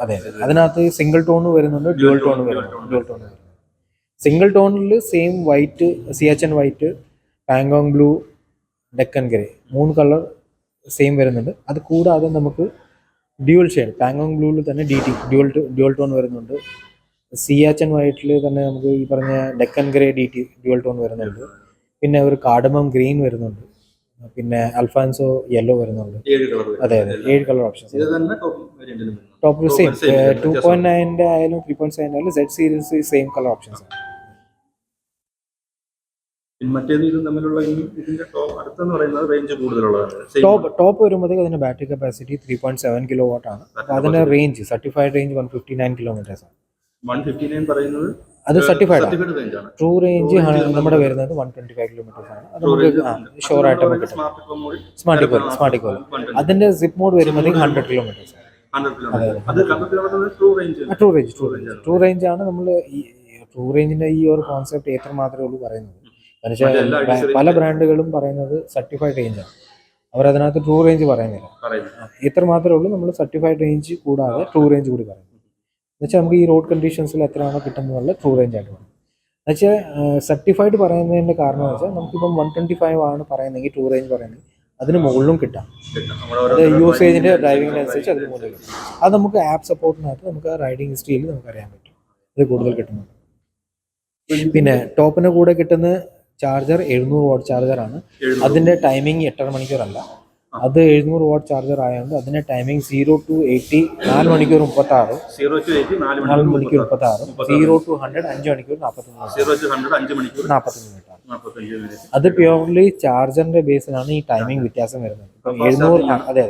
അതെ, അതിനകത്ത് സിംഗിൾ ടോൺ വരുന്നുണ്ട്, ഡ്യുവൽ ടോൺ വരുന്നുണ്ട്. സിംഗിൾ ടോണിൽ same white, Siachen white, Pangong blue, Deccan grey 3 colour same വരുന്നുണ്ട്. അത് കൂടാതെ നമുക്ക് ഡ്യുവൽ ഷെയ്ഡ് പാങ്കോങ് ബ്ലൂവിൽ തന്നെ ഡ്യുവൽ ടോൺ വരുന്നുണ്ട്. സിയാച്ചൻ വൈറ്റിൽ തന്നെ നമുക്ക് ഈ പറഞ്ഞ ഡെക്കൻ ഗ്രേ ഡ്യുവൽ ടോൺ വരുന്നുണ്ട്. പിന്നെ ഒരു കാർഡമം ഗ്രീൻ വരുന്നുണ്ട്. പിന്നെ അൽഫാൻസോ യെല്ലോ വരുന്നുണ്ട്. അതെ 7 കളർ ഓപ്ഷൻസ്. ടോപ്പ് സെയിം 2.9 ആയാലും 3.7 ആയാലും Z series same colour options ആണ്. ടോപ്പ് വരുമ്പോഴത്തേക്ക് അതിന്റെ ബാറ്ററി കപ്പാസിറ്റി 3.7 kW ആണ്. അപ്പൊ അതിന്റെ റേഞ്ച് സർട്ടിഫൈഡ് റേഞ്ച് 159 കിലോമീറ്റേഴ്സ് ആണ്. 159 പറയുന്നത് അത് സർട്ടിഫൈഡ് ആണ്. ട്രൂ റേഞ്ച് നമ്മുടെ വരുന്നത് 125 കിലോമീറ്റേഴ്സ് ആണ്. അത് നമുക്ക് ഷുവർ ആയിട്ട് നമുക്ക് കിട്ടും. സ്മാർട്ട് ഇക്കോൾ അതിന്റെ സിപ്പ് മോഡ് വരുമ്പോഴത്തേക്ക് 100 കിലോമീറ്റേഴ്സ് ആണ്. ട്രൂ റേഞ്ച് ആണ്. നമ്മൾ ഈ ട്രൂ റേഞ്ചിന്റെ ഈ ഒരു കോൺസെപ്റ്റ് എത്ര മാത്രമേ ഉള്ളൂ പറയുന്നത്. പല ബ്രാൻഡുകളും പറയുന്നത് സർട്ടിഫൈഡ് റേഞ്ച് ആണ്. അവരതിനകത്ത് ട്രൂ റേഞ്ച് പറയുന്നില്ല. ഇത്ര മാത്രമേ ഉള്ളൂ നമ്മൾ സർട്ടിഫൈഡ് റേഞ്ച് കൂടാതെ ട്രൂ റേഞ്ച് കൂടി പറയുന്നത്. എന്നുവെച്ചാൽ നമുക്ക് ഈ റോഡ് കണ്ടീഷൻസിൽ എത്രയാണോ കിട്ടുന്നതല്ല ട്രൂ റേഞ്ച് ആയിട്ട് വേണം. എന്നുവെച്ചാൽ സർട്ടിഫൈഡ് പറയുന്നതിൻ്റെ കാരണം എന്ന് വെച്ചാൽ നമുക്കിപ്പം 125 ആണ് പറയുന്നതെങ്കിൽ ട്രൂ റേഞ്ച് പറയുന്നത് അതിന് മുകളിലും കിട്ടാം. അത് യൂസേജിൻ്റെ ഡ്രൈവിങ്ങിനനുസരിച്ച് അതിന് മുകളിൽ കിട്ടും. അത് നമുക്ക് ആപ്പ് സപ്പോർട്ടിനകത്ത് നമുക്ക് റൈഡിങ് ഹിസ്റ്ററിയിൽ നമുക്ക് അറിയാൻ പറ്റും ഇത് കൂടുതൽ കിട്ടുന്നുണ്ട്. പിന്നെ ടോപ്പിന് കൂടെ കിട്ടുന്ന ചാർജർ 700 വാട്ട് ചാർജറാണ്. അതിൻ്റെ ടൈമിങ് 8.5 മണിക്കൂറല്ല, അത് 700 വാട്ട് ചാർജർ ആയതുകൊണ്ട് അതിന്റെ ടൈമിംഗ് 0 to 80 4 മണിക്കൂർ 36, 4 മണിക്കൂർ 36, 0 to 100 5 മണിക്കൂർ 45 മിനിറ്റ്. അത് പ്യൂർലി ചാർജറിന്റെ ബേസിലാണ് ഈ ടൈമിംഗ് വ്യത്യാസം വരുന്നത്. ഇപ്പം 700 അതെ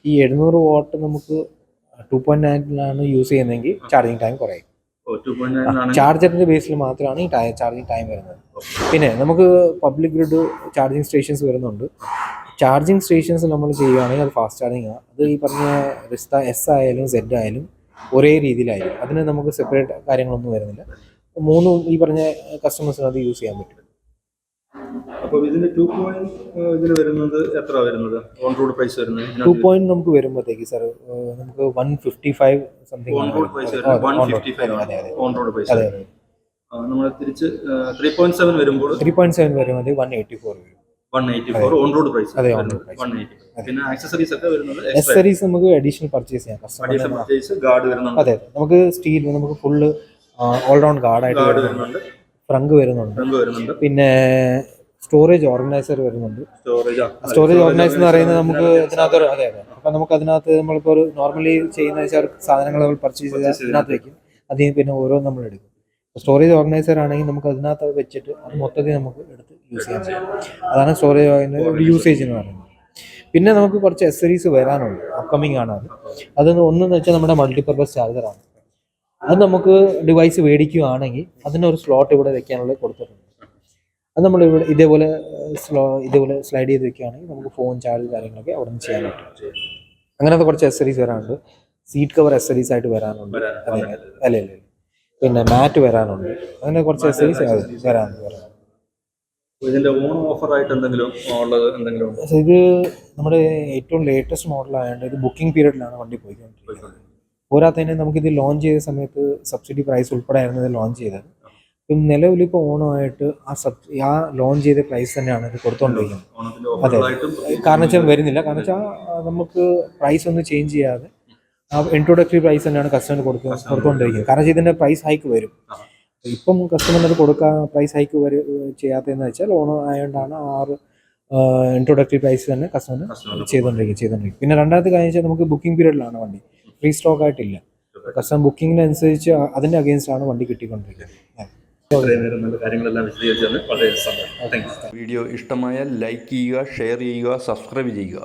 ഈ 700 വാട്ട് നമുക്ക് 2.9 യൂസ് ചെയ്യുന്നതെങ്കിൽ ചാർജിങ് ടൈം കുറയും. ചാർജറിന്റെ ബേസിൽ മാത്രമാണ് ഈ ചാർജിങ് ടൈം വരുന്നത്. പിന്നെ നമുക്ക് പബ്ലിക് ഗ്രിഡ് ചാർജിങ് സ്റ്റേഷൻസ് വരുന്നുണ്ട്. ചാർജിങ് സ്റ്റേഷൻസ് നമ്മൾ ചെയ്യുകയാണെങ്കിൽ അത് ഫാസ്റ്റ് ചാർജിങ് ആണ്. അത് ഈ പറഞ്ഞ റിസ്ത എസ് ആയാലും Z ആയാലും ഒരേ രീതിയിലായിരിക്കും. അതിന് നമുക്ക് സെപ്പറേറ്റ് കാര്യങ്ങളൊന്നും വരുന്നില്ല. 3 ഈ പറഞ്ഞ കസ്റ്റമേഴ്സിന് അത് യൂസ് ചെയ്യാൻ പറ്റും. അപ്പോൾ ഇതിന്റെ 2 പോയിന്റ് ഇതിൽ വരുന്നത് എത്ര വരുന്നത് ഓൺ റോഡ് പ്രൈസ് വരുന്നത്? 2 പോയിന്റ് നമുക്ക് വരുമ്പോഴത്തേക്ക് സാർ നമുക്ക് 155 സംതിങ് ഓൺ റോഡ് പ്രൈസ് വരുന്നത് 155 ഓൺ റോഡ് പ്രൈസ്. നമ്മൾ തിരിച്ച് 3.7 വരുമ്പോൾ 3.7 വരുമ്പോൾ 184 വരും. 184 ഓൺ റോഡ് പ്രൈസ്. അതെ, ഓൺ റോഡ് പ്രൈസ്. 184. പിന്നെ ആക്സസറീസ് ഒക്കെ വരുന്നത് ആക്സസറീസ് നമുക്ക് അഡീഷണൽ പർച്ചേസ് ചെയ്യാം. അഡീഷണൽ പർച്ചേസ് ഗാർഡ് വരുന്നുണ്ട്. അതെ, നമുക്ക് സ്റ്റീൽ നമുക്ക് ഫുള്ള് ഓൾ റൗണ്ട് ഗാർഡായിട്ട് വരുന്നുണ്ട്. ഫ്രങ്ക് വരുന്നുണ്ട്. പിന്നെ സ്റ്റോറേജ് ഓർഗനൈസർ വരുന്നുണ്ട്. സ്റ്റോറേജ് ഓർഗനൈസർ എന്ന് പറയുന്നത് നമുക്ക് ഇതിനകത്ത് അതെ അപ്പം നമുക്ക് അതിനകത്ത് നമ്മളിപ്പോൾ ഒരു നോർമലി ചെയ്യുന്ന വെച്ചാൽ സാധനങ്ങൾ പർച്ചേസ് ചെയ്ത് അതിനകത്ത് വെക്കും. അതിന് പിന്നെ ഓരോന്നും നമ്മൾ എടുക്കും. സ്റ്റോറേജ് ഓർഗനൈസർ ആണെങ്കിൽ നമുക്ക് അതിനകത്ത് വെച്ചിട്ട് അത് മൊത്തത്തിൽ നമുക്ക് എടുത്ത് യൂസ് ചെയ്യാൻ പറ്റും. അതാണ് സ്റ്റോറേജ് ഒരു യൂസേജ് എന്ന് പറയുന്നത്. പിന്നെ നമുക്ക് കുറച്ച് അക്സസറീസ് വരാനുണ്ട്, അപ്കമിങ് ആണ് അത്. അതൊന്ന് ഒന്നെന്ന് വെച്ചാൽ നമ്മുടെ മൾട്ടിപർപ്പസ് ചാർജറാണ്. അത് നമുക്ക് ഡിവൈസ് മേടിക്കുകയാണെങ്കിൽ അതിനൊരു സ്ലോട്ട് ഇവിടെ വെക്കാനുള്ള കൊടുത്തിട്ടുണ്ട്. അത് നമ്മൾ ഇവിടെ ഇതേപോലെ സ്ലൈഡ് ചെയ്ത് വെക്കുകയാണെങ്കിൽ നമുക്ക് ഫോൺ ചാർജ് കാര്യങ്ങളൊക്കെ അവിടെ നിന്ന് ചെയ്യാൻ പറ്റും. അങ്ങനത്തെ കുറച്ച് അക്സസറീസ് വരാനുണ്ട്. സീറ്റ് കവർ അക്സസറീസ് ആയിട്ട് വരാനുണ്ട്. അല്ലേ പിന്നെ മാറ്റ് വരാനുണ്ട്. അങ്ങനെ കുറച്ച് അക്സസറീസ് വരാനുണ്ട്. ഇതിന്റെ ഓൺ ഓഫർ ആയിട്ട് എന്തെങ്കിലും ഇത് നമ്മുടെ ഏറ്റവും ലേറ്റസ്റ്റ് മോഡലായതുകൊണ്ട് ഇത് ബുക്കിംഗ് പീരീഡിലാണ് വണ്ടി പോയിക്കൊണ്ടിരിക്കുന്നത്. പോരാത്തതിന് നമുക്കിത് ലോഞ്ച് ചെയ്ത സമയത്ത് സബ്സിഡി പ്രൈസ് ഉൾപ്പെടെ ആയിരുന്നു ഇത് ലോഞ്ച് ചെയ്തത്. ഇപ്പം നിലവിലിപ്പോൾ ഓണമായിട്ട് ആ ലോഞ്ച് ചെയ്ത പ്രൈസ് തന്നെയാണ് ഇത് കൊടുത്തുകൊണ്ടിരിക്കുന്നത്. അതെ, കാരണം വെച്ചാൽ വരുന്നില്ല. കാരണം വെച്ചാൽ നമുക്ക് പ്രൈസ് ഒന്നും ചേഞ്ച് ചെയ്യാതെ ആ ഇൻട്രോഡക്ടറി പ്രൈസ് തന്നെയാണ് കസ്റ്റമർ കൊടുത്തുകൊണ്ടിരിക്കുന്നത്. കാരണം ഇതിൻ്റെ പ്രൈസ് ഹൈക്ക് വരും. ഇപ്പം കസ്റ്റമറിന് കൊടുക്കാൻ പ്രൈസ് ഹൈക്ക് ചെയ്യാത്തതെന്ന് വെച്ചാൽ ഓണം ആയതുകൊണ്ടാണ് ഇൻട്രോഡക്ടറി പ്രൈസ് തന്നെ കസ്റ്റമർ ചെയ്തുകൊണ്ടിരിക്കും. പിന്നെ രണ്ടാമത്തെ കാര്യം വെച്ചാൽ നമുക്ക് ബുക്കിംഗ് പീരീഡിലാണ് വണ്ടി, ഫ്രീ സ്റ്റോക്ക് ആയിട്ടില്ല. കസ്റ്റമർ ബുക്കിങ്ങിനനുസരിച്ച് അതിൻ്റെ അഗെയിൻസ്റ്റ് ആണ് വണ്ടി കിട്ടിക്കൊണ്ടിരിക്കുന്നത്. വീഡിയോ ഇഷ്ടമായാൽ ലൈക്ക് ചെയ്യുക, ഷെയർ ചെയ്യുക, സബ്സ്ക്രൈബ് ചെയ്യുക.